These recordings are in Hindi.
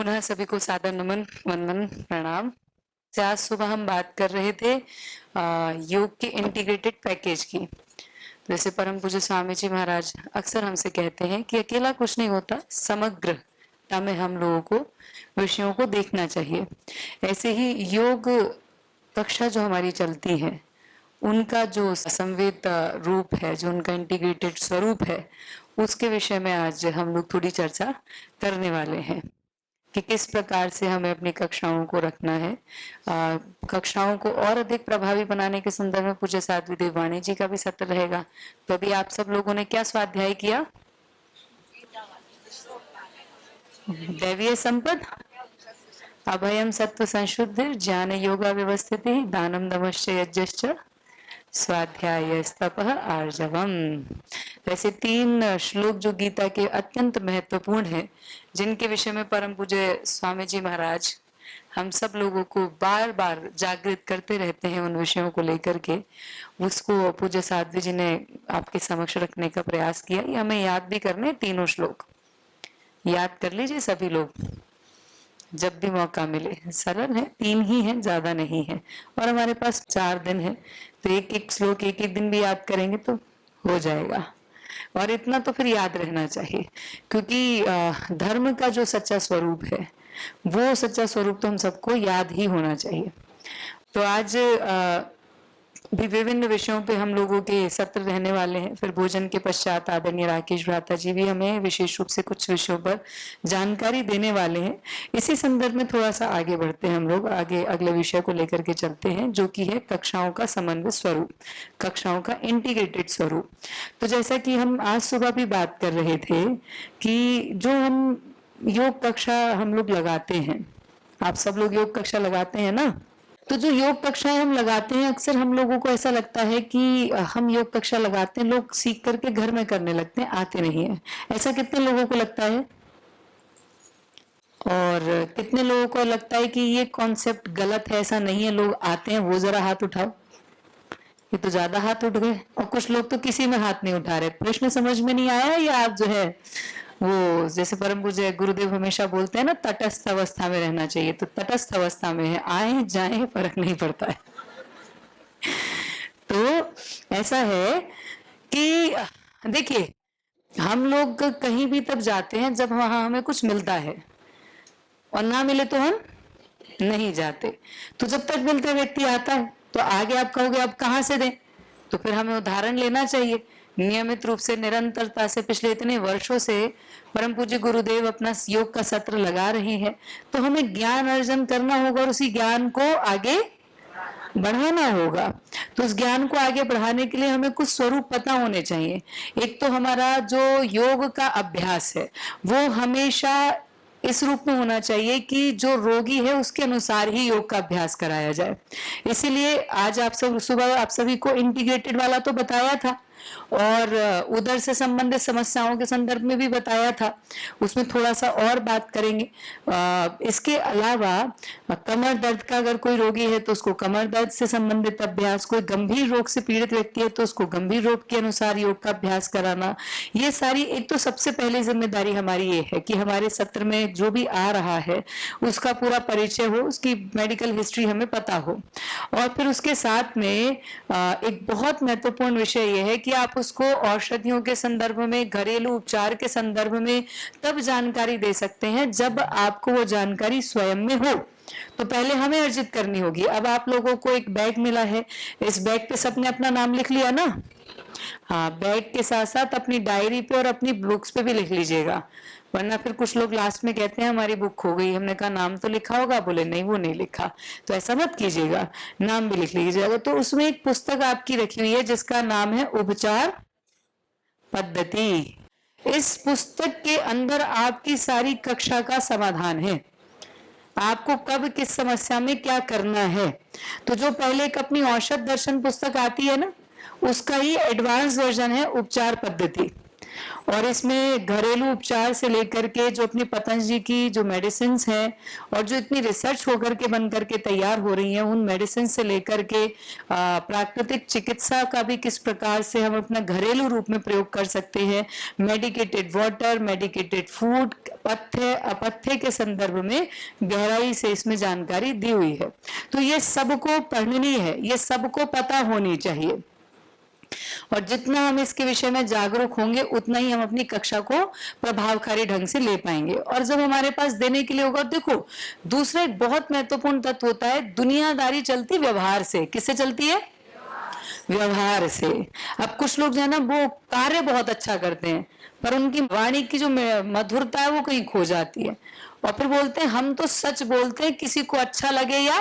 पुनः सभी को सादर नमन वंदन प्रणाम। आज सुबह हम बात कर रहे थे योग के इंटीग्रेटेड पैकेज की। जैसे परम पूज्य स्वामी जी महाराज अक्सर हमसे कहते हैं कि अकेला कुछ नहीं होता, समग्रता में हम लोगों को विषयों को देखना चाहिए। ऐसे ही योग कक्षा जो हमारी चलती है, उनका जो संवेद रूप है, जो उनका इंटीग्रेटेड स्वरूप है, उसके विषय में आज हम लोग थोड़ी चर्चा करने वाले हैं कि किस प्रकार से हमें अपनी कक्षाओं को रखना है। कक्षाओं को और अधिक प्रभावी बनाने के संदर्भ में पूज्य साध्वी देववाणी जी का भी सत्र रहेगा। तो अभी आप सब लोगों ने क्या स्वाध्याय किया? दैवीय संपद, अभयम सत्व संशुद्धि, ज्ञान योगा व्यवस्थित, दानम दमश्च यज्ञश्च, स्वाध्याय तपः आर्जवम। वैसे 3 श्लोक जो गीता के अत्यंत महत्वपूर्ण है, जिनके विषय में परम पूज्य स्वामी जी महाराज हम सब लोगों को बार बार जागृत करते रहते हैं उन विषयों को लेकर के, उसको पूज्य साध्वी जी ने आपके समक्ष रखने का प्रयास किया। ये हमें याद भी करने, तीनों श्लोक याद कर लीजिए सभी लोग जब भी मौका मिले। सरल है, 3 ही है, ज्यादा नहीं है, और हमारे पास 4 दिन है, तो एक एक श्लोक एक एक दिन भी याद करेंगे तो हो जाएगा। और इतना तो फिर याद रहना चाहिए, क्योंकि धर्म का जो सच्चा स्वरूप है, वो सच्चा स्वरूप तो हम सबको याद ही होना चाहिए। तो आज भी विभिन्न विषयों पे हम लोगों के सत्र रहने वाले हैं। फिर भोजन के पश्चात आदरणीय राकेश भ्राता जी भी हमें विशेष रूप से कुछ विषयों पर जानकारी देने वाले हैं। इसी संदर्भ में थोड़ा सा आगे बढ़ते हैं, हम लोग आगे अगले विषय को लेकर के चलते हैं, जो कि है कक्षाओं का समन्वय स्वरूप, कक्षाओं का इंटीग्रेटेड स्वरूप। तो जैसा कि हम आज सुबह भी बात कर रहे थे कि जो हम योग कक्षा हम लोग लगाते हैं, आप सब लोग योग कक्षा लगाते हैं ना, तो जो योग कक्षाएं हम लगाते हैं, अक्सर हम लोगों को ऐसा लगता है कि हम योग कक्षा लगाते हैं, लोग सीख करके घर में करने लगते हैं, आते नहीं है। ऐसा कितने लोगों को लगता है? और कितने लोगों को लगता है कि ये कॉन्सेप्ट गलत है, ऐसा नहीं है, लोग आते हैं? वो जरा हाथ उठाओ। ये तो ज्यादा हाथ उठ गए, और कुछ लोग तो किसी में हाथ नहीं उठा रहे। प्रश्न समझ में नहीं आया, या आप जो है वो जैसे परम पूज्य गुरुदेव हमेशा बोलते हैं ना, तटस्थ अवस्था में रहना चाहिए, तो तटस्थ अवस्था में है, आए जाए फर्क नहीं पड़ता है। तो ऐसा है कि देखिए, हम लोग कहीं भी तब जाते हैं जब वहां हमें कुछ मिलता है, और ना मिले तो हम नहीं जाते। तो जब तक मिलते व्यक्ति आता है, तो आगे आप कहोगे अब कहां से दें, तो फिर हमें उदाहरण लेना चाहिए। नियमित रूप से, निरंतरता से पिछले इतने वर्षों से परम पूज्य गुरुदेव अपना योग का सत्र लगा रहे हैं, तो हमें ज्ञान अर्जन करना होगा और उसी ज्ञान को आगे बढ़ाना होगा। तो उस ज्ञान को आगे बढ़ाने के लिए हमें कुछ स्वरूप पता होने चाहिए। एक तो हमारा जो योग का अभ्यास है, वो हमेशा इस रूप में होना चाहिए कि जो रोगी है उसके अनुसार ही योग का अभ्यास कराया जाए। इसीलिए आज आप सब सुबह आप सभी को इंटीग्रेटेड वाला तो बताया था, और उधर से संबंधित समस्याओं के संदर्भ में भी बताया था, उसमें थोड़ा सा और बात करेंगे। इसके अलावा कमर दर्द का अगर कोई रोगी है तो उसको कमर दर्द से संबंधित अभ्यास, कोई गंभीर रोग से पीड़ित व्यक्ति है तो उसको गंभीर रोग के अनुसार योग का अभ्यास कराना, ये सारी एक तो सबसे पहली जिम्मेदारी हमारी ये है कि हमारे सत्र में जो भी आ रहा है उसका पूरा परिचय हो, उसकी मेडिकल हिस्ट्री हमें पता हो। और फिर उसके साथ में एक बहुत महत्वपूर्ण विषय यह है कि आप उसको औषधियों के संदर्भ में, घरेलू उपचार के संदर्भ में तब जानकारी दे सकते हैं जब आपको वो जानकारी स्वयं में हो। तो पहले हमें अर्जित करनी होगी। अब आप लोगों को एक बैग मिला है, इस बैग पे सबने अपना नाम लिख लिया ना? हाँ, बैग के साथ साथ अपनी डायरी पे और अपनी बुक्स पे भी लिख लीजिएगा, वरना फिर कुछ लोग लास्ट में कहते हैं हमारी बुक खो गई। हमने कहा नाम तो लिखा होगा, बोले नहीं वो नहीं लिखा। तो ऐसा मत कीजिएगा, नाम भी लिख लीजिएगा। तो उसमें एक पुस्तक आपकी रखी हुई है जिसका नाम है उपचार पद्धति। इस पुस्तक के अंदर आपकी सारी कक्षा का समाधान है, आपको कब किस समस्या में क्या करना है। तो जो पहले एक अपनी औषध दर्शन पुस्तक आती है ना, उसका ही एडवांस वर्जन है उपचार पद्धति। और इसमें घरेलू उपचार से लेकर के जो अपनी पतंजलि की जो मेडिसिन हैं और जो इतनी रिसर्च होकर के बन करके तैयार हो रही हैं, उन मेडिसिन से लेकर के प्राकृतिक चिकित्सा का भी किस प्रकार से हम अपना घरेलू रूप में प्रयोग कर सकते हैं, मेडिकेटेड वाटर, मेडिकेटेड फूड, पथ्य अपथ्य के संदर्भ में गहराई से इसमें जानकारी दी हुई है। तो ये सबको पढ़नी है, ये सबको पता होनी चाहिए, और जितना हम इसके विषय में जागरूक होंगे उतना ही हम अपनी कक्षा को प्रभावकारी ढंग से ले पाएंगे। और जब हमारे पास देने के लिए होगा, देखो दूसरा एक बहुत महत्वपूर्ण तत्व होता है, दुनियादारी चलती व्यवहार से। किससे चलती है? व्यवहार से। अब कुछ लोग जो है ना वो कार्य बहुत अच्छा करते हैं पर उनकी वाणी की जो मधुरता है वो कहीं खो जाती है, और फिर बोलते हैं हम तो सच बोलते हैं, किसी को अच्छा लगे या,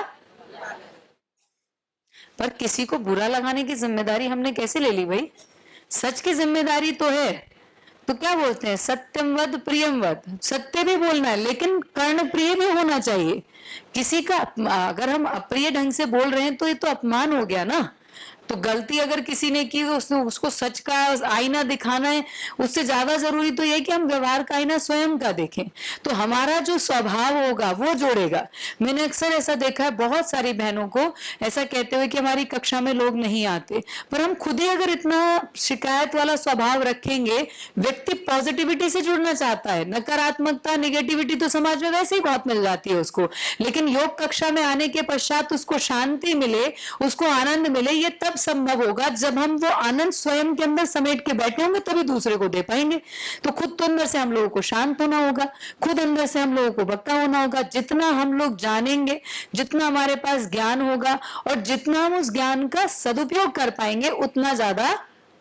पर किसी को बुरा लगाने की जिम्मेदारी हमने कैसे ले ली भाई? सच की जिम्मेदारी तो है। तो क्या बोलते हैं, सत्यम वद प्रियम वद, सत्य भी बोलना है लेकिन कर्ण प्रिय भी होना चाहिए। किसी का अगर हम अप्रिय ढंग से बोल रहे हैं तो ये तो अपमान हो गया ना। तो गलती अगर किसी ने की तो उसको सच का आईना दिखाना है, उससे ज्यादा जरूरी तो यह कि हम व्यवहार का आईना स्वयं का देखें, तो हमारा जो स्वभाव होगा वो जोड़ेगा। मैंने अक्सर ऐसा देखा है, बहुत सारी बहनों को ऐसा कहते हुए कि हमारी कक्षा में लोग नहीं आते, पर हम खुद ही अगर इतना शिकायत वाला स्वभाव रखेंगे, व्यक्ति पॉजिटिविटी से जुड़ना चाहता है, नकारात्मकता निगेटिविटी तो समाज में वैसे ही बहुत मिल जाती है उसको, लेकिन योग कक्षा में आने के पश्चात उसको शांति मिले, उसको आनंद मिले, ये तब संभव होगा जब हम वो आनंद स्वयं के अंदर समेट के बैठे होंगे, तभी दूसरे को दे पाएंगे। तो खुद तो अंदर से हम लोगों को शांत होना होगा, खुद अंदर से हम लोगों को बक्का होना होगा। जितना हम लोग जानेंगे, जितना हमारे पास ज्ञान होगा और जितना हम उस ज्ञान का सदुपयोग कर पाएंगे उतना ज्यादा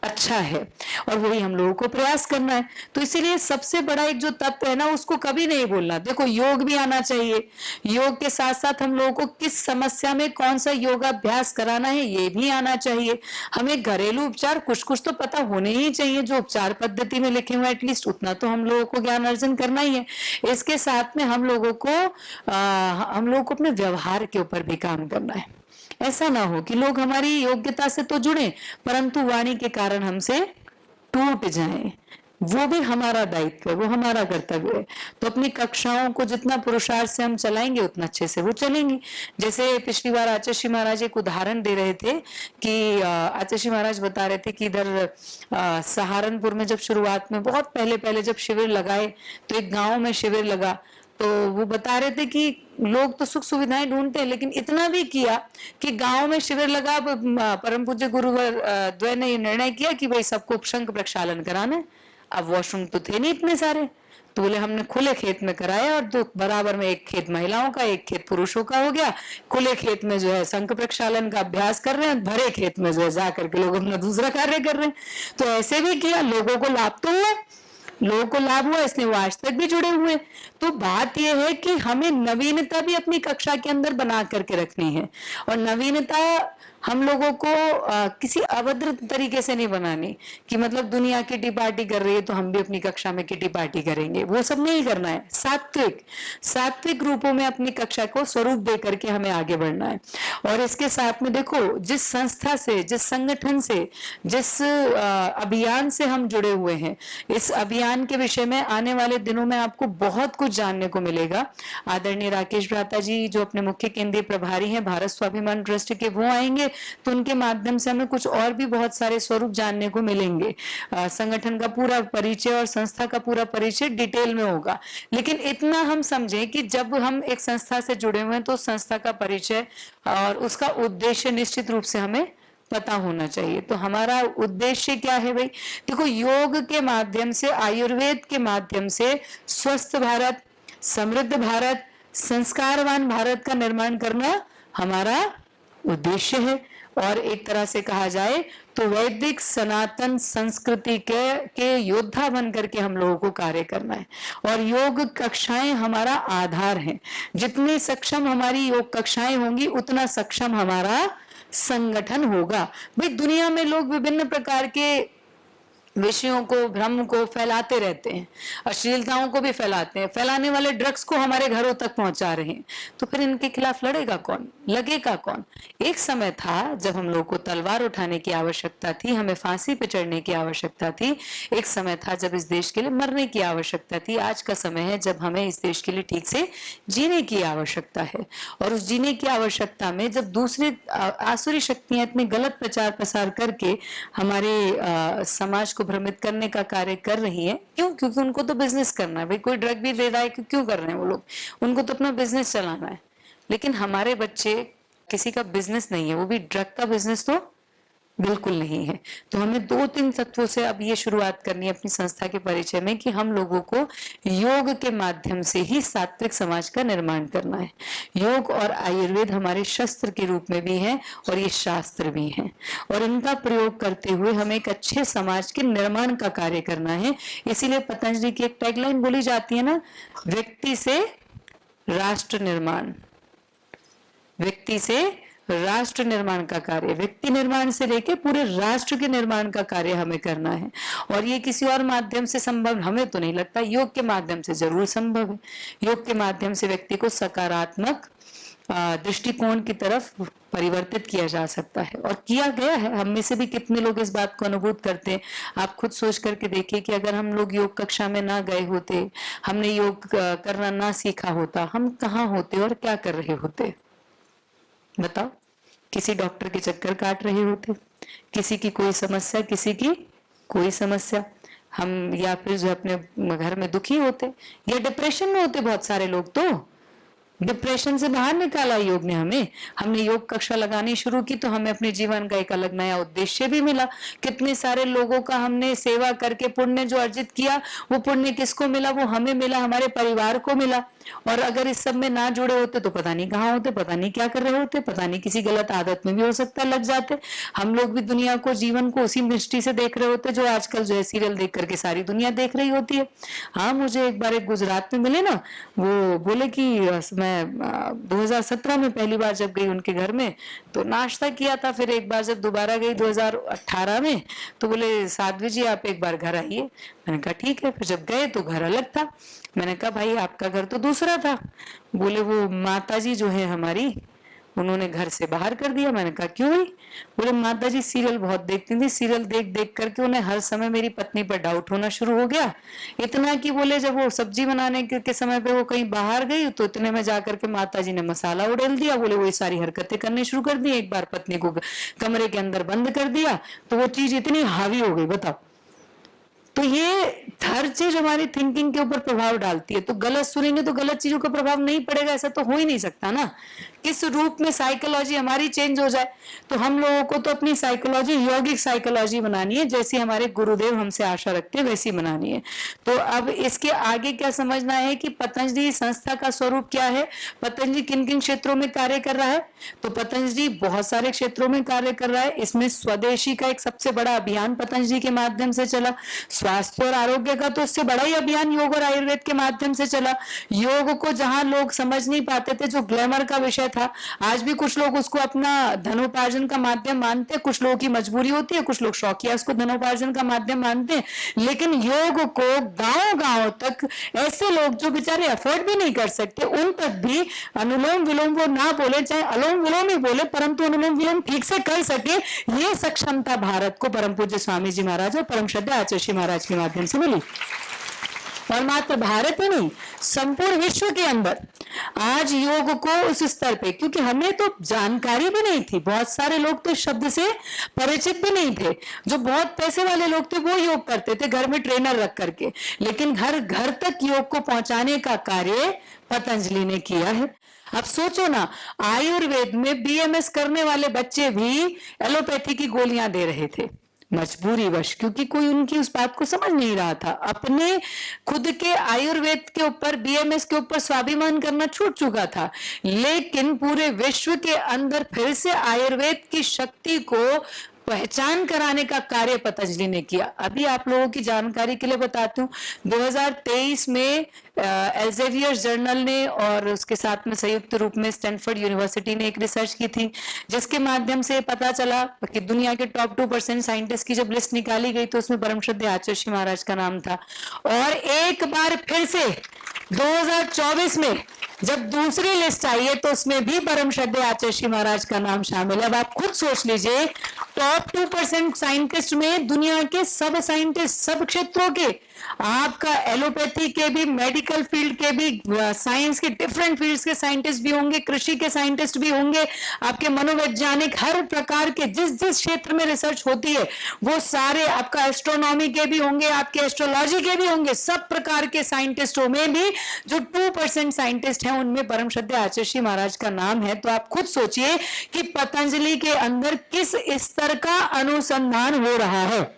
अच्छा है, और वही हम लोगों को प्रयास करना है। तो इसीलिए सबसे बड़ा एक जो तत्व है ना, उसको कभी नहीं भूलना। देखो योग भी आना चाहिए, योग के साथ साथ हम लोगों को किस समस्या में कौन सा योगाभ्यास कराना है ये भी आना चाहिए। हमें घरेलू उपचार कुछ कुछ तो पता होने ही चाहिए, जो उपचार पद्धति में लिखे हुए एटलीस्ट उतना तो हम लोगों को ज्ञान अर्जन करना ही है। इसके साथ में हम लोगों को अपने व्यवहार के ऊपर भी काम करना है। ऐसा ना हो कि लोग हमारी योग्यता से तो जुड़े परंतु वाणी के कारण हमसे टूट जाएं। वो भी हमारा दायित्व है, वो हमारा कर्तव्य है। तो अपनी कक्षाओं को जितना पुरुषार्थ से हम चलाएंगे उतना अच्छे से वो चलेंगी। जैसे पिछली बार आचार्य श्री महाराज एक उदाहरण दे रहे थे कि आचार्य श्री महाराज बता रहे थे कि इधर सहारनपुर में जब शुरुआत में बहुत पहले जब शिविर लगाए तो एक गांव में शिविर लगा, तो वो बता रहे थे कि लोग तो सुख सुविधाएं ढूंढते हैं, लेकिन इतना भी किया कि गांव में शिविर लगा, परम पूज्य गुरुवर द्वय ने निर्णय किया कि भाई सबको शंख प्रक्षालन कराना है। अब वॉशरूम तो थे नहीं इतने सारे, तो बोले हमने खुले खेत में कराया, और तो बराबर में एक खेत महिलाओं का एक खेत पुरुषों का हो गया। खुले खेत में जो है शंख प्रक्षालन का अभ्यास कर रहे हैं, भरे खेत में जो है जाकर के लोग अपना दूसरा कार्य कर रहे हैं। तो ऐसे भी किया, लोगों को लाभ तो हुआ, लोगों को लाभ हुआ, इसलिए वो आज तक भी जुड़े हुए। तो बात यह है कि हमें नवीनता भी अपनी कक्षा के अंदर बना करके रखनी है, और नवीनता हम लोगों को किसी अभद्र तरीके से नहीं बनानी कि मतलब दुनिया किटी पार्टी कर रही है तो हम भी अपनी कक्षा में किटी पार्टी करेंगे, वो सब नहीं करना है। सात्विक रूपों में अपनी कक्षा को स्वरूप दे करके हमें आगे बढ़ना है। और इसके साथ में देखो, जिस संस्था से, जिस संगठन से, जिस अभियान से हम जुड़े हुए हैं, इस अभियान के विषय में आने वाले दिनों में आपको बहुत कुछ जानने को मिलेगा। आदरणीय राकेश भ्राता जी जो अपने मुख्य केंद्रीय प्रभारी हैं भारत स्वाभिमान ट्रस्ट के, वो आएंगे तो उनके माध्यम से हमें कुछ और भी बहुत सारे स्वरूप जानने को मिलेंगे। संगठन का पूरा परिचय और संस्था का पूरा परिचय डिटेल में होगा, लेकिन इतना हम समझें कि जब हम एक संस्था से जुड़े हुए हैं तो संस्था का परिचय और उसका उद्देश्य निश्चित रूप से हमें पता होना चाहिए। तो हमारा उद्देश्य क्या है भाई? देखो, योग के माध्यम से, आयुर्वेद के माध्यम से स्वस्थ भारत, समृद्ध भारत, संस्कारवान भारत का निर्माण करना हमारा उद्देश्य है। और एक तरह से कहा जाए तो वैदिक सनातन संस्कृति के योद्धा बन करके हम लोगों को कार्य करना है, और योग कक्षाएं हमारा आधार हैं। जितनी सक्षम हमारी योग कक्षाएं होंगी उतना सक्षम हमारा संगठन होगा। भाई दुनिया में लोग विभिन्न प्रकार के विषयों को, भ्रम को फैलाते रहते हैं, अश्लीलताओं को भी फैलाते हैं, फैलाने वाले ड्रग्स को हमारे घरों तक पहुंचा रहे हैं। तो फिर इनके खिलाफ लड़ेगा कौन, लगेगा कौन? एक समय था जब हम लोग को तलवार उठाने की आवश्यकता थी, हमें फांसी पे चढ़ने की आवश्यकता थी। एक समय था जब इस देश के लिए मरने की आवश्यकता थी। आज का समय है जब हमें इस देश के लिए ठीक से जीने की आवश्यकता है। और उस जीने की आवश्यकता में जब दूसरे आसुरी शक्तियां इतने गलत प्रचार प्रसार करके हमारे समाज को भ्रमित करने का कार्य कर रही है, क्यों? क्योंकि उनको तो बिजनेस करना है। भाई कोई ड्रग भी दे रहा है, क्यों कर रहे हैं वो लोग? उनको तो अपना बिजनेस चलाना है। लेकिन हमारे बच्चे किसी का बिजनेस नहीं है, वो भी ड्रग का बिजनेस तो बिल्कुल नहीं है। तो हमें 2-3 तत्वों से अब ये शुरुआत करनी है अपनी संस्था के परिचय में कि हम लोगों को योग के माध्यम से ही सात्विक समाज का निर्माण करना है। योग और आयुर्वेद हमारे शस्त्र के रूप में भी है और ये शास्त्र भी है, और इनका प्रयोग करते हुए हमें एक अच्छे समाज के निर्माण का कार्य करना है। इसीलिए पतंजलि की एक टैगलाइन बोली जाती है ना, व्यक्ति से राष्ट्र निर्माण, व्यक्ति से राष्ट्र निर्माण का कार्य, व्यक्ति निर्माण से लेके पूरे राष्ट्र के निर्माण का कार्य हमें करना है। और ये किसी और माध्यम से संभव हमें तो नहीं लगता, योग के माध्यम से जरूर संभव है। योग के माध्यम से व्यक्ति को सकारात्मक दृष्टिकोण की तरफ परिवर्तित किया जा सकता है, और किया गया है। हम में से भी कितने लोग इस बात को अनुभूत करते हैं। आप खुद सोच करके देखिए कि अगर हम लोग योग कक्षा में ना गए होते, हमने योग करना ना सीखा होता, हम कहाँ होते और क्या कर रहे होते? बताओ। किसी डॉक्टर के चक्कर काट रहे होते, किसी की कोई समस्या, किसी की कोई समस्या, हम या फिर जो अपने घर में दुखी होते या डिप्रेशन में होते। बहुत सारे लोग तो डिप्रेशन से बाहर निकाला योग ने हमें। हमने योग कक्षा लगानी शुरू की तो हमें अपने जीवन का एक अलग नया उद्देश्य भी मिला। कितने सारे लोगों का हमने सेवा करके पुण्य जो अर्जित किया, वो पुण्य किसको मिला? वो हमें मिला, हमारे परिवार को मिला। और अगर इस सब में ना जुड़े होते तो पता नहीं कहाँ होते, पता नहीं क्या कर रहे होते, पता नहीं किसी गलत आदत में भी हो सकता लग जाते। हम लोग भी दुनिया को, जीवन को उसी दृष्टि से देख रहे होते जो आजकल जो है सीरियल देख करके सारी दुनिया देख रही होती है। हाँ, मुझे एक बार एक गुजरात में मिले ना, वो बोले कि मैं 2017 में पहली बार जब गई उनके घर में तो नाश्ता किया था, फिर एक बार जब दोबारा गई 2018 में तो बोले साध्वी जी आप एक बार घर आइए। मैंने कहा ठीक है। फिर जब गए तो घर अलग था। मैंने कहा भाई आपका घर तो दूसरा था। बोले वो माताजी जो है हमारी, उन्होंने घर से बाहर कर दिया। मैंने कहा क्यों भाई? बोले माताजी सीरियल बहुत देखती थी, सीरियल देख देख करके उन्हें हर समय मेरी पत्नी पर डाउट होना शुरू हो गया। इतना कि बोले जब वो सब्जी बनाने के समय पे वो कहीं बाहर गई तो इतने में जाकर के माताजी ने मसाला उड़ेल दिया। बोले वही सारी हरकतें करनी शुरू कर दी। एक बार पत्नी को कमरे के अंदर बंद कर दिया तो वो चीज इतनी हावी हो गई, बताओ। तो ये हर चीज हमारी थिंकिंग के ऊपर प्रभाव डालती है। तो गलत सुनेंगे तो गलत चीजों का प्रभाव नहीं पड़ेगा, ऐसा तो हो ही नहीं सकता ना। किस रूप में साइकोलॉजी हमारी चेंज हो जाए? तो हम लोगों को तो अपनी साइकोलॉजी यौगिक साइकोलॉजी बनानी है, जैसी हमारे गुरुदेव हमसे आशा रखते हैं वैसी बनानी है। तो अब इसके आगे क्या समझना है कि पतंजलि संस्था का स्वरूप क्या है, पतंजलि किन किन क्षेत्रों में कार्य कर रहा है? तो पतंजलि बहुत सारे क्षेत्रों में कार्य कर रहा है। इसमें स्वदेशी का एक सबसे बड़ा अभियान पतंजलि के माध्यम से चला। स्वास्थ्य और आरोग्य का तो इससे बड़ा ही अभियान योग और आयुर्वेद के माध्यम से चला। योग को जहां लोग समझ नहीं पाते थे, जो ग्लैमर का विषय था, आज भी कुछ लोग उसको अपना धनोपार्जन का माध्यम मानते हैं। कुछ लोगों की मजबूरी होती है, कुछ लोग शौकिया उसको धनोपार्जन का माध्यम मानते हैं। लेकिन योग को गांव-गांव तक ऐसे लोग जो बेचारे अफोर्ड भी नहीं कर सकते, उन तक भी अनुलोम विलोम वो ना बोले, चाहे अलोम विलोम ही बोले, परंतु अनुलोम विलोम ठीक से कर सके, ये सक्षमता भारत को परम पूज्य स्वामी जी महाराज और परम श्रद्धेय आचार्य श्री महाराज के माध्यम से मिली। और मात्र भारत ही नहीं, संपूर्ण विश्व के अंदर आज योग को उस स्तर पे, क्योंकि हमें तो जानकारी भी नहीं थी, बहुत सारे लोग तो शब्द से परिचित भी नहीं थे। जो बहुत पैसे वाले लोग थे वो योग करते थे घर में ट्रेनर रख करके, लेकिन घर घर तक योग को पहुंचाने का कार्य पतंजलि ने किया है। अब सोचो ना, आयुर्वेद में बीएमएस करने वाले बच्चे भी एलोपैथी की गोलियां दे रहे थे मजबूरीवश, क्योंकि कोई उनकी उस बात को समझ नहीं रहा था। अपने खुद के आयुर्वेद के ऊपर, बीएमएस के ऊपर स्वाभिमान करना छूट चुका था। लेकिन पूरे विश्व के अंदर फिर से आयुर्वेद की शक्ति को पहचान कराने का कार्य पतंजलि ने किया। अभी आप लोगों की जानकारी के लिए बताती हूँ, 2023 में एल्सेवियर जर्नल ने और उसके साथ में संयुक्त रूप में स्टैनफोर्ड यूनिवर्सिटी ने एक रिसर्च की थी, जिसके माध्यम से पता चला कि दुनिया के टॉप 2% साइंटिस्ट की जब लिस्ट निकाली गई तो उसमें परम श्रद्धेय आचार्य महाराज का नाम था। और एक बार फिर से 2024 में जब दूसरी लिस्ट आई है तो उसमें भी परम श्रद्धेय आचार्य महाराज का नाम शामिल है। अब आप खुद सोच लीजिए, टॉप 2% साइंटिस्ट में दुनिया के सब साइंटिस्ट, सब क्षेत्रों के, आपका एलोपैथी के भी, मेडिकल फील्ड के भी, साइंस के डिफरेंट फील्ड्स के साइंटिस्ट भी होंगे, कृषि के साइंटिस्ट भी होंगे, आपके मनोवैज्ञानिक, हर प्रकार के जिस जिस क्षेत्र में रिसर्च होती है वो सारे, आपका एस्ट्रोनॉमी के भी होंगे, आपके एस्ट्रोलॉजी के भी होंगे, सब प्रकार के साइंटिस्टों में भी जो 2% साइंटिस्ट हैं उनमें परम श्रद्धेय आचार्य महाराज का नाम है। तो आप खुद सोचिए कि पतंजलि के अंदर किस स्तर का अनुसंधान हो रहा है।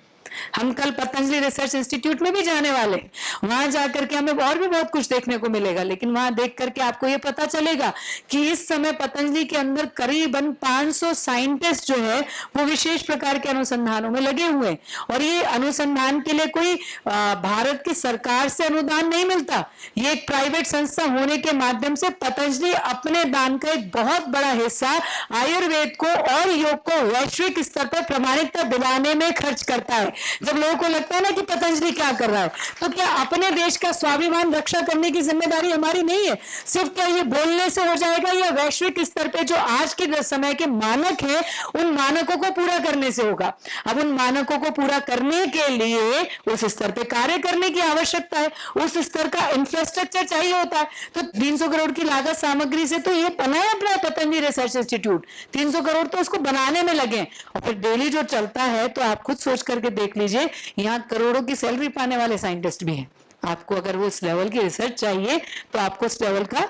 हम कल पतंजलि रिसर्च इंस्टीट्यूट में भी जाने वाले, वहां जाकर के हमें और भी बहुत कुछ देखने को मिलेगा, लेकिन वहां देख करके आपको यह पता चलेगा कि इस समय पतंजलि के अंदर करीबन 500 साइंटिस्ट जो है वो विशेष प्रकार के अनुसंधानों में लगे हुए हैं। और ये अनुसंधान के लिए कोई भारत की सरकार से अनुदान नहीं मिलता, ये एक प्राइवेट संस्था होने के माध्यम से पतंजलि अपने दान का एक बहुत बड़ा हिस्सा आयुर्वेद को और योग को वैश्विक स्तर पर प्रमाणिकता दिलाने में खर्च करता है। जब लोगों को लगता है ना कि पतंजलि क्या कर रहा है, तो क्या अपने देश का स्वाभिमान रक्षा करने की जिम्मेदारी हमारी नहीं है? सिर्फ क्या ये बोलने से हो जाएगा, या वैश्विक स्तर पे जो आज के समय के मानक हैं उन मानकों को पूरा करने से होगा? अब उन मानकों को पूरा करने के लिए उस स्तर पे कार्य करने की आवश्यकता है, उस स्तर का इंफ्रास्ट्रक्चर चाहिए होता है। तो 300 करोड़ की लागत सामग्री से तो ये बना है अपना पतंजलि रिसर्च इंस्टीट्यूट, 300 करोड़ तो उसको बनाने में लगे, और फिर डेली जो चलता है तो आप खुद सोच करके देख लीजिए, यहां करोड़ों की सैलरी पाने वाले साइंटिस्ट भी हैं। आपको अगर वो इस लेवल की रिसर्च चाहिए तो आपको इस लेवल का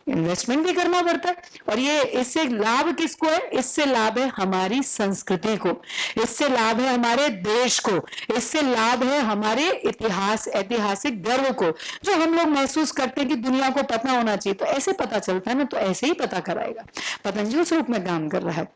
इन्वेस्टमेंट भी करना पड़ता है। और ये इससे लाभ किसको है? इससे लाभ है हमारी संस्कृति को, इससे लाभ है हमारे देश को, इससे लाभ है हमारे इतिहास, ऐतिहासिक गर्व को, जो हम लोग महसूस करते हैं कि दुनिया को पता होना चाहिए। तो ऐसे पता चलता है ना, तो ऐसे ही पता कराएगा। पतंजलि उस रूप में काम कर रहा है।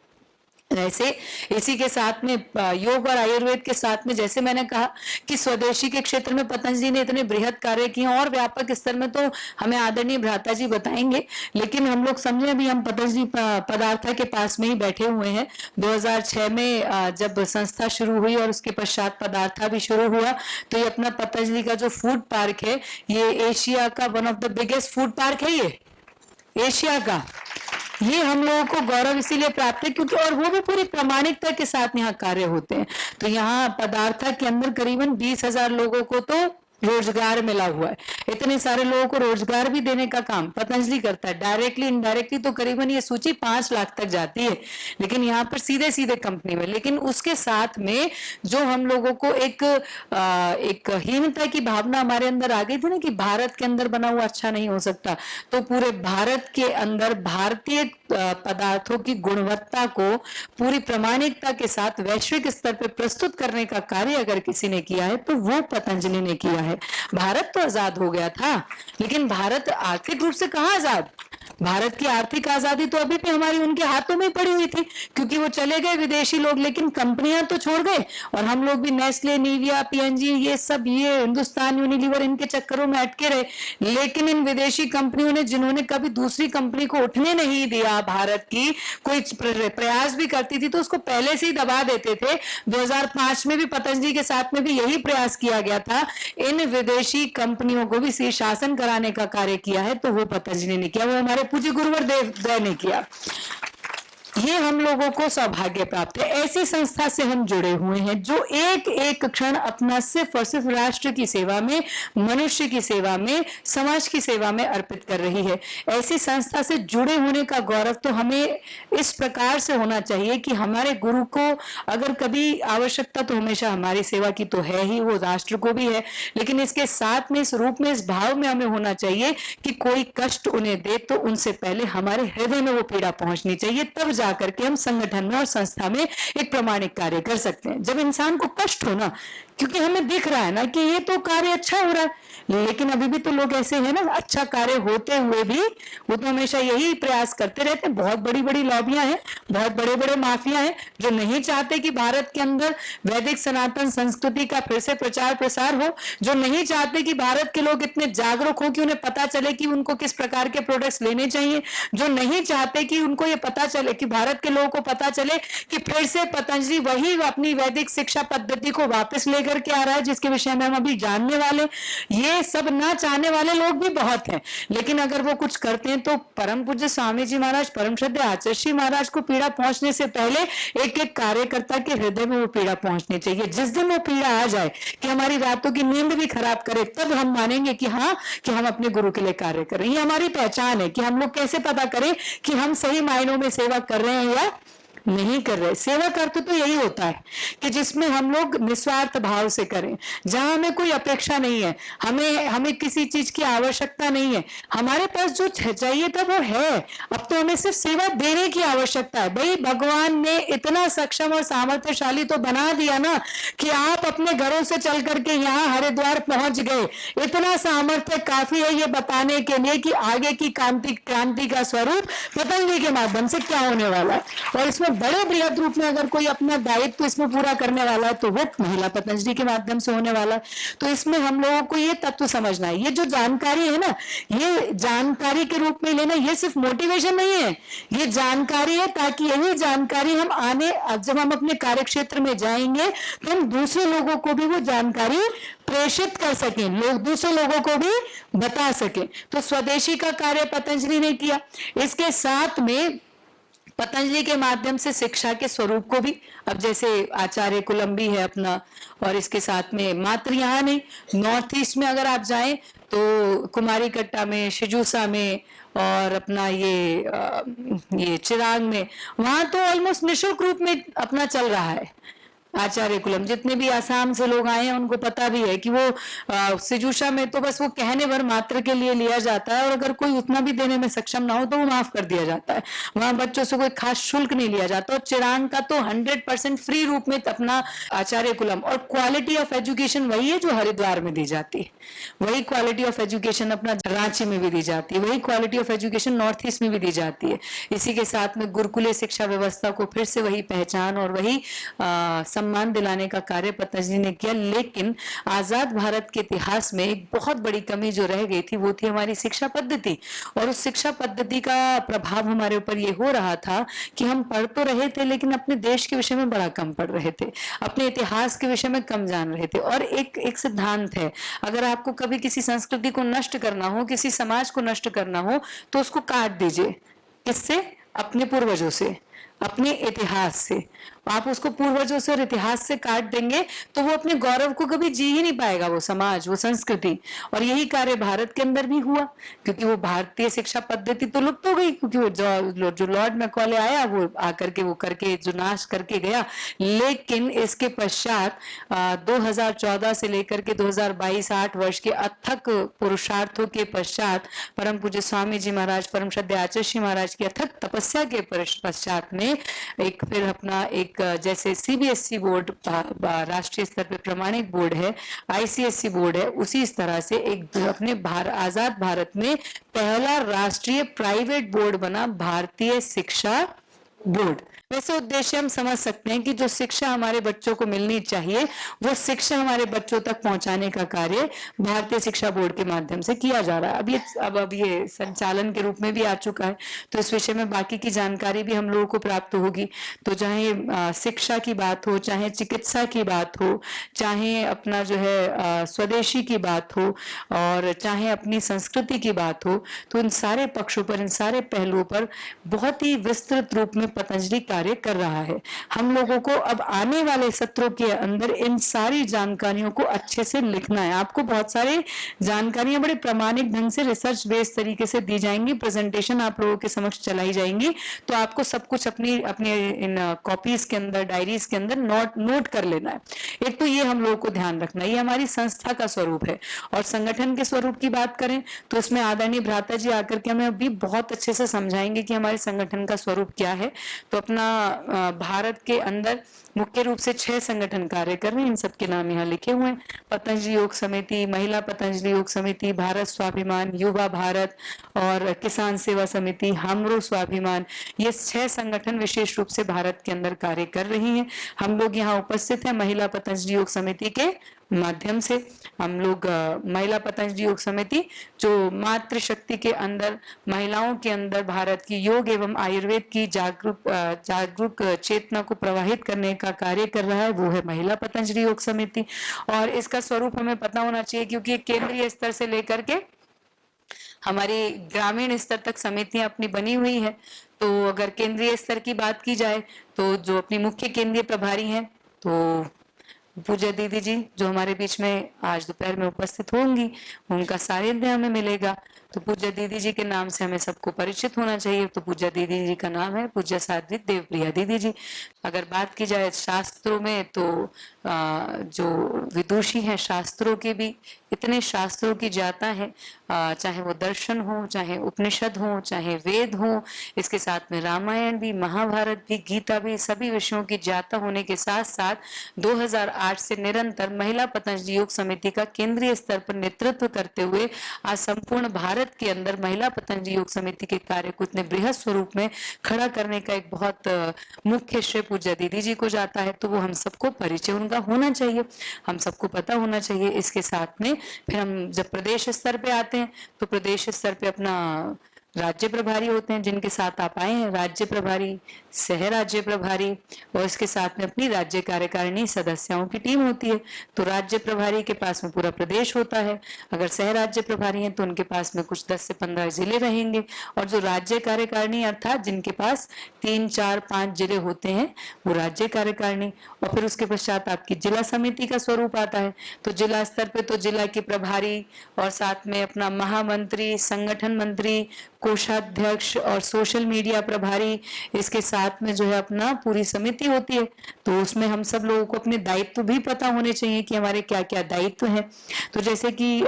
ऐसे इसी के साथ में योग और आयुर्वेद के साथ में, जैसे मैंने कहा कि स्वदेशी के क्षेत्र में पतंजलि ने इतने बृहद कार्य किए, और व्यापक स्तर में तो हमें आदरणीय भ्राता जी बताएंगे, लेकिन हम लोग समझे अभी हम पतंजलि पदार्थ के पास में ही बैठे हुए हैं। 2006 में जब संस्था शुरू हुई और उसके पश्चात पदार्थ भी शुरू हुआ, तो ये अपना पतंजलि का जो फूड पार्क है, ये एशिया का one of the biggest food park है, ये एशिया का। ये हम लोगों को गौरव इसीलिए प्राप्त है क्योंकि, और वो भी पूरी प्रामाणिकता के साथ यहाँ कार्य होते हैं। तो यहाँ पदार्थ के अंदर करीबन 20,000 लोगों को तो रोजगार मिला हुआ है। इतने सारे लोगों को रोजगार भी देने का काम पतंजलि करता है, डायरेक्टली इनडायरेक्टली तो करीबन ये सूची 5 लाख तक जाती है, लेकिन यहाँ पर सीधे सीधे कंपनी में। लेकिन उसके साथ में जो हम लोगों को एक हीनता की भावना हमारे अंदर आ गई थी ना कि भारत के अंदर बना हुआ अच्छा नहीं हो सकता, तो पूरे भारत के अंदर भारतीय पदार्थों की गुणवत्ता को पूरी प्रामाणिकता के साथ वैश्विक स्तर पर प्रस्तुत करने का कार्य अगर किसी ने किया है तो वो पतंजलि ने किया है। भारत तो आजाद हो गया था, लेकिन भारत आर्थिक रूप से कहां आजाद? भारत की आर्थिक आजादी तो अभी भी हमारी उनके हाथों में पड़ी हुई थी, क्योंकि वो चले गए विदेशी लोग, लेकिन कंपनियां तो छोड़ गए। और हम लोग भी नेस्ले, निविया, पीएनजी, ये सब, ये हिंदुस्तान यूनिलीवर, इनके चक्करों में अटके रहे। लेकिन इन विदेशी कंपनियों ने, जिन्होंने कभी दूसरी कंपनी को उठने नहीं दिया, भारत की कोई प्रयास भी करती थी तो उसको पहले से ही दबा देते थे। 2005 में भी पतंजलि के साथ में भी यही प्रयास किया गया था, इन विदेशी कंपनियों को भी शीर्षासन कराने का कार्य किया है, तो वो पतंजलि ने किया, वो हमारे पूज्य गुरुवर देव ने किया। ये हम लोगों को सौभाग्य प्राप्त है, ऐसी संस्था से हम जुड़े हुए हैं जो एक एक क्षण अपना सिर्फ और सिर्फ राष्ट्र की सेवा में, मनुष्य की सेवा में, समाज की सेवा में अर्पित कर रही है। ऐसी संस्था से जुड़े होने का गौरव तो हमें इस प्रकार से होना चाहिए कि हमारे गुरु को अगर कभी आवश्यकता, तो हमेशा हमारी सेवा की तो है ही, वो राष्ट्र को भी है, लेकिन इसके साथ में, इस रूप में, इस भाव में हमें होना चाहिए कि कोई कष्ट उन्हें दे तो उनसे पहले हमारे हृदय में वो पीड़ा पहुंचनी चाहिए, तब जाकर के हम संगठन में और संस्था में एक प्रामाणिक कार्य कर सकते हैं। जब इंसान को कष्ट हो ना क्योंकि हमें दिख रहा है ना कि ये तो कार्य अच्छा हो रहा है, लेकिन अभी भी तो लोग ऐसे हैं ना, अच्छा कार्य होते हुए भी वो तो हमेशा यही प्रयास करते रहते हैं। बहुत बड़ी बड़ी लॉबियां हैं, बहुत बड़े बड़े माफिया हैं जो नहीं चाहते कि भारत के अंदर वैदिक सनातन संस्कृति का फिर से प्रचार प्रसार हो, जो नहीं चाहते कि भारत के लोग इतने जागरूक हो कि उन्हें पता चले कि उनको किस प्रकार के प्रोडक्ट्स लेने चाहिए, जो नहीं चाहते कि उनको ये पता चले कि भारत के लोगों को पता चले कि फिर से पतंजलि वही अपनी वैदिक शिक्षा पद्धति को वापस लेकर के आ रहा है, जिसके विषय में हम अभी जानने वाले। ये सब ना चाहने वाले लोग भी बहुत हैं, लेकिन अगर वो कुछ करते हैं तो परम पूज्य स्वामी जी महाराज, परम श्रद्धेय आचार्य महाराज को पीड़ा पहुंचने से पहले एक एक कार्यकर्ता के हृदय में वो पीड़ा पहुंचनी चाहिए। जिस दिन वो पीड़ा आ जाए कि हमारी रातों की नींद भी खराब करे, तब हम मानेंगे कि हाँ, कि हम अपने गुरु के लिए कार्य कर रहे हैं। ये हमारी पहचान है कि हम लोग कैसे पता करें कि हम सही मायनों में सेवा कर रहे हैं या नहीं कर रहे। सेवा करते तो यही होता है कि जिसमें हम लोग निस्वार्थ भाव से करें, जहां हमें कोई अपेक्षा नहीं है, हमें किसी चीज की आवश्यकता नहीं है, हमारे पास जो चाहिए था वो है। अब तो हमें सिर्फ सेवा देने की आवश्यकता है। भाई भगवान ने इतना सक्षम और सामर्थ्यशाली तो बना दिया ना कि आप अपने घरों से चल करके यहाँ हरिद्वार पहुंच गए। इतना सामर्थ्य काफी है ये बताने के लिए कि आगे की क्रांति का स्वरूप पतंजलि के माध्यम से क्या होने वाला है, और इसमें बड़े बृहद रूप में अगर कोई अपना दायित्व इसमें पूरा करने वाला है तो वो महिला पतंजलि के माध्यम से होने वाला है। तो इसमें हम लोगों को ये तत्व समझना है, ये जो जानकारी है ना, ये जानकारी के रूप में लेना, ये सिर्फ मोटिवेशन नहीं है, ये जानकारी है, ताकि यही जानकारी हम आने जब हम अपने कार्य क्षेत्र में जाएंगे तो हम दूसरे लोगों को भी वो जानकारी प्रेषित कर सकें, लोग दूसरे लोगों को भी बता सकें। तो स्वदेशी का कार्य पतंजलि ने किया। इसके साथ में पतंजलि के माध्यम से शिक्षा के स्वरूप को भी, अब जैसे आचार्य कुलम्बी है अपना, और इसके साथ में मात्र यहाँ नहीं, नॉर्थ ईस्ट में अगर आप जाएं तो कुमारी कट्टा में, शिजूसा में, और अपना ये चिराग में, वहां तो ऑलमोस्ट निःशुल्क रूप में अपना चल रहा है आचार्य कुलम। जितने भी आसाम से लोग आए हैं उनको पता भी है कि वो सिजूशा में तो बस वो कहने भर मात्र के लिए लिया जाता है, और अगर कोई उतना भी देने में सक्षम ना हो तो वो माफ कर दिया जाता है। वहां बच्चों से कोई खास शुल्क नहीं लिया जाता। और चिरांग का तो 100% फ्री रूप में अपना आचार्य कुलम, और क्वालिटी ऑफ एजुकेशन वही है जो हरिद्वार में दी जाती है, वही क्वालिटी ऑफ एजुकेशन अपना रांची में भी दी जाती है, वही quality of education north east में भी दी जाती है। इसी के साथ में गुरुकुलीय शिक्षा व्यवस्था को फिर से वही पहचान और वही सम्मान दिलाने का कार्य पतंजलि ने किया। लेकिन आजाद भारत के इतिहास में एक बहुत बड़ी कमी जो रह गई थी वो थी हमारी शिक्षा पद्धति, और उस शिक्षा पद्धति का प्रभाव हमारे ऊपर ये हो रहा था कि हम पढ़ तो रहे थे लेकिन अपने देश के विषय में बड़ा कम पढ़ रहे थे, अपने इतिहास के विषय में कम जान रहे थे। और एक सिद्धांत है, अगर आपको कभी किसी संस्कृति को नष्ट करना हो, किसी समाज को नष्ट करना हो, तो उसको काट दीजिए। किससे? अपने पूर्वजों से, अपने इतिहास से। आप उसको पूर्वजों से और इतिहास से काट देंगे तो वो अपने गौरव को कभी जी ही नहीं पाएगा, वो समाज, वो संस्कृति। और यही कार्य भारत के अंदर भी हुआ, क्योंकि वो भारतीय शिक्षा पद्धति तो लुप्त हो गई, क्योंकि वो जो लॉर्ड मैकॉले आया वो आकर के वो करके जो नाश करके गया। लेकिन इसके पश्चात 2014 से लेकर के 2022 8 वर्ष के अथक पुरुषार्थों के पश्चात परम पूज्य स्वामी जी महाराज, परम श्रद्धेय आचार्य महाराज की अथक तपस्या के पश्चात में एक फिर अपना एक जैसे सीबीएसई बोर्ड राष्ट्रीय स्तर पे प्रमाणित बोर्ड है, आईसीएसई बोर्ड है, उसी इस तरह से एक अपने आजाद भारत में पहला राष्ट्रीय प्राइवेट बोर्ड बना भारतीय शिक्षा बोर्ड। वैसे उद्देश्य हम समझ सकते हैं कि जो शिक्षा हमारे बच्चों को मिलनी चाहिए वो शिक्षा हमारे बच्चों तक पहुंचाने का कार्य भारतीय शिक्षा बोर्ड के माध्यम से किया जा रहा है। अब ये संचालन के रूप में भी आ चुका है, तो इस विषय में बाकी की जानकारी भी हम लोगों को प्राप्त होगी। तो चाहे शिक्षा की बात हो, चाहे चिकित्सा की बात हो, चाहे अपना जो है स्वदेशी की बात हो, और चाहे अपनी संस्कृति की बात हो, तो इन सारे पक्षों पर, इन सारे पहलुओं पर बहुत ही विस्तृत रूप में पतंजलि कार्य कर रहा है। हम लोगों को अब आने वाले सत्रों के अंदर इन सारी जानकारियों को अच्छे से लिखना है। आपको बहुत सारी जानकारियां बड़े प्रामाणिक ढंग से रिसर्च बेस्ड तरीके से दी जाएंगी, प्रेजेंटेशन आप लोगों के समक्ष चलाई जाएंगी, तो आपको सब कुछ अपनी इन कॉपीज के अंदर, डायरीज के अंदर नोट कर लेना है। एक तो ये हम लोगों को ध्यान रखना है, ये हमारी संस्था का स्वरूप है। और संगठन के स्वरूप की बात करें तो इसमें आदरणीय भ्राता जी आकर के हमें अभी बहुत अच्छे से समझाएंगे कि हमारे संगठन का स्वरूप क्या है। तो अपना भारत के अंदर मुख्य रूप से 6 संगठन कार्य कर रहे हैं, इन सबके नाम यहाँ लिखे हुए हैं। पतंजलि योग समिति, महिला पतंजलि योग समिति, भारत स्वाभिमान, युवा भारत और किसान सेवा समिति, हमरो स्वाभिमान, ये 6 संगठन विशेष रूप से भारत के अंदर कार्य कर रही हैं। हम लोग यहाँ उपस्थित हैं महिला पतंजलि योग समिति के माध्यम से। हम लोग महिला पतंजलि योग समिति जो मातृशक्ति के अंदर, महिलाओं के अंदर भारत की योग एवं आयुर्वेद की जागरूक चेतना को प्रवाहित करने का कार्य कर रहा है, वो है महिला पतंजलि योग समिति। और इसका स्वरूप हमें पता होना चाहिए, क्योंकि केंद्रीय स्तर से लेकर के हमारी ग्रामीण स्तर तक समितियां अपनी बनी हुई है। तो अगर केंद्रीय स्तर की बात की जाए तो जो अपनी मुख्य केंद्रीय प्रभारी हैं, तो पूज्य दीदी जी जो हमारे बीच में आज दोपहर में उपस्थित होंगी, उनका सानिध्य हमें मिलेगा। तो पूज्य दीदी जी के नाम से हमें सबको परिचित होना चाहिए। तो पूज्य दीदी जी का नाम है पूज्य साध्वी देवप्रिया दीदी जी। अगर बात की जाए शास्त्रों में, तो जो विदुषी हैं शास्त्रों के भी, इतने शास्त्रों की जाता है, चाहे वो दर्शन हो, चाहे उपनिषद हो, चाहे वेद हो, इसके साथ में रामायण भी, महाभारत भी, गीता भी, सभी विषयों की जाता होने के साथ साथ 2008 से निरंतर महिला पतंजलि योग समिति का केंद्रीय स्तर पर नेतृत्व करते हुए आज संपूर्ण भारत के अंदर महिला पतंजलि योग समिति के कार्य को इतने बृहद स्वरूप में खड़ा करने का एक बहुत मुख्य श्रेय पूज्य दीदी जी को जाता है। तो वो हम सबको परिचय उनका होना चाहिए, हम सबको पता होना चाहिए। इसके साथ में फिर हम जब प्रदेश स्तर पे आते हैं, तो प्रदेश स्तर पे अपना राज्य प्रभारी होते हैं, जिनके साथ आप आए हैं, राज्य प्रभारी, सह राज्य प्रभारी, और इसके साथ में अपनी राज्य कार्यकारिणी सदस्यों की टीम होती है। तो राज्य प्रभारी के पास में पूरा प्रदेश होता है, अगर सह राज्य प्रभारी हैं तो उनके पास में कुछ 10 से 15 जिले रहेंगे, और जो राज्य कार्यकारिणी अर्थात जिनके पास 3, 4, 5 जिले होते हैं, वो राज्य कार्यकारिणी। और फिर उसके पश्चात आपकी जिला समिति का स्वरूप आता है। तो जिला स्तर पे तो जिला के प्रभारी और साथ में अपना महामंत्री, संगठन मंत्री, कोषाध्यक्ष और सोशल मीडिया प्रभारी, इसके साथ में जो है अपना पूरी समिति होती है। तो उसमें हम सब लोगों को अपने दायित्व भी पता होने चाहिए कि हमारे क्या क्या दायित्व हैं। तो जैसे कि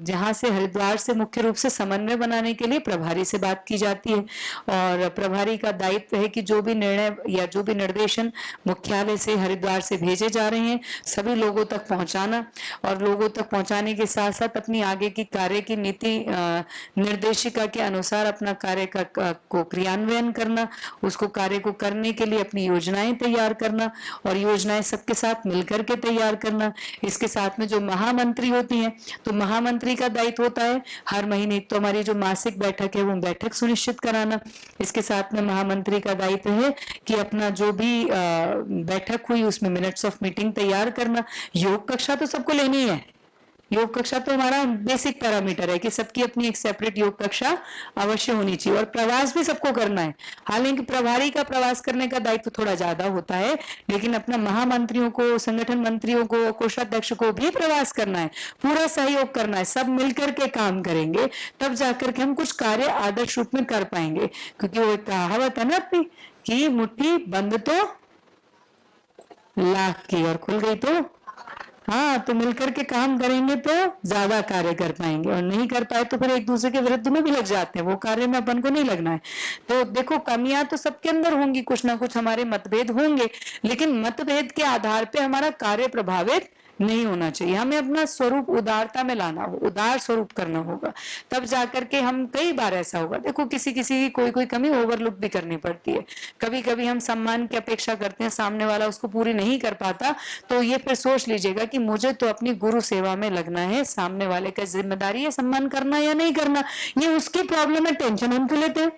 जहाँ से हरिद्वार से मुख्य रूप से समन्वय बनाने के लिए प्रभारी से बात की जाती है, और प्रभारी का दायित्व है कि जो भी निर्णय या जो भी निर्देशन मुख्यालय से हरिद्वार से भेजे जा रहे हैं, सभी लोगों तक पहुंचाना, और लोगों तक पहुंचाने के साथ साथ अपनी आगे की कार्य की नीति निर्देशिका के अनुसार अपना कार्य को क्रियान्वयन करना, उसको कार्य को करने के लिए अपनी योजनाएं तैयार करना, और योजनाएं सबके साथ मिलकर के तैयार करना। इसके साथ में जो महामंत्री होती हैं, तो महामंत्री का दायित्व होता है हर महीने तो हमारी जो मासिक बैठक है वो बैठक सुनिश्चित कराना। इसके साथ में महामंत्री का दायित्व है कि अपना जो भी बैठक हुई उसमें मिनट्स ऑफ मीटिंग तैयार करना। योग कक्षा तो सबको लेनी है, योग कक्षा तो हमारा बेसिक पैरामीटर है कि सबकी अपनी एक सेपरेट योग कक्षा अवश्य होनी चाहिए, और प्रवास भी सबको करना है। हालांकि प्रभारी का प्रवास करने का दायित्व थोड़ा ज्यादा होता है, लेकिन अपना महामंत्रियों को, संगठन मंत्रियों को, कोषाध्यक्ष को भी प्रवास करना है, पूरा सहयोग करना है, सब मिलकर के काम करेंगे तब जाकर के हम कुछ कार्य आदर्श रूप में कर पाएंगे। क्योंकि वो एक कहावत है ना अपनी कि मुट्ठी बंद तो लाख की और खुल गई तो, हाँ, तो मिलकर के काम करेंगे तो ज्यादा कार्य कर पाएंगे, और नहीं कर पाए तो फिर एक दूसरे के विरुद्ध में भी लग जाते हैं, वो कार्य में अपन को नहीं लगना है। तो देखो कमियां तो सबके अंदर होंगी, कुछ ना कुछ हमारे मतभेद होंगे, लेकिन मतभेद के आधार पे हमारा कार्य प्रभावित नहीं होना चाहिए। हमें अपना स्वरूप उदारता में लाना हो, उदार स्वरूप करना होगा, तब जाकर के हम, कई बार ऐसा होगा, देखो किसी किसी की कोई कमी ओवरलुक भी करनी पड़ती है। कभी कभी हम सम्मान की अपेक्षा करते हैं, सामने वाला उसको पूरी नहीं कर पाता, तो ये फिर सोच लीजिएगा कि मुझे तो अपनी गुरु सेवा में लगना है, सामने वाले का जिम्मेदारी है सम्मान करना या नहीं करना, ये उसकी प्रॉब्लम है, टेंशन हम क्यों लेते हैं।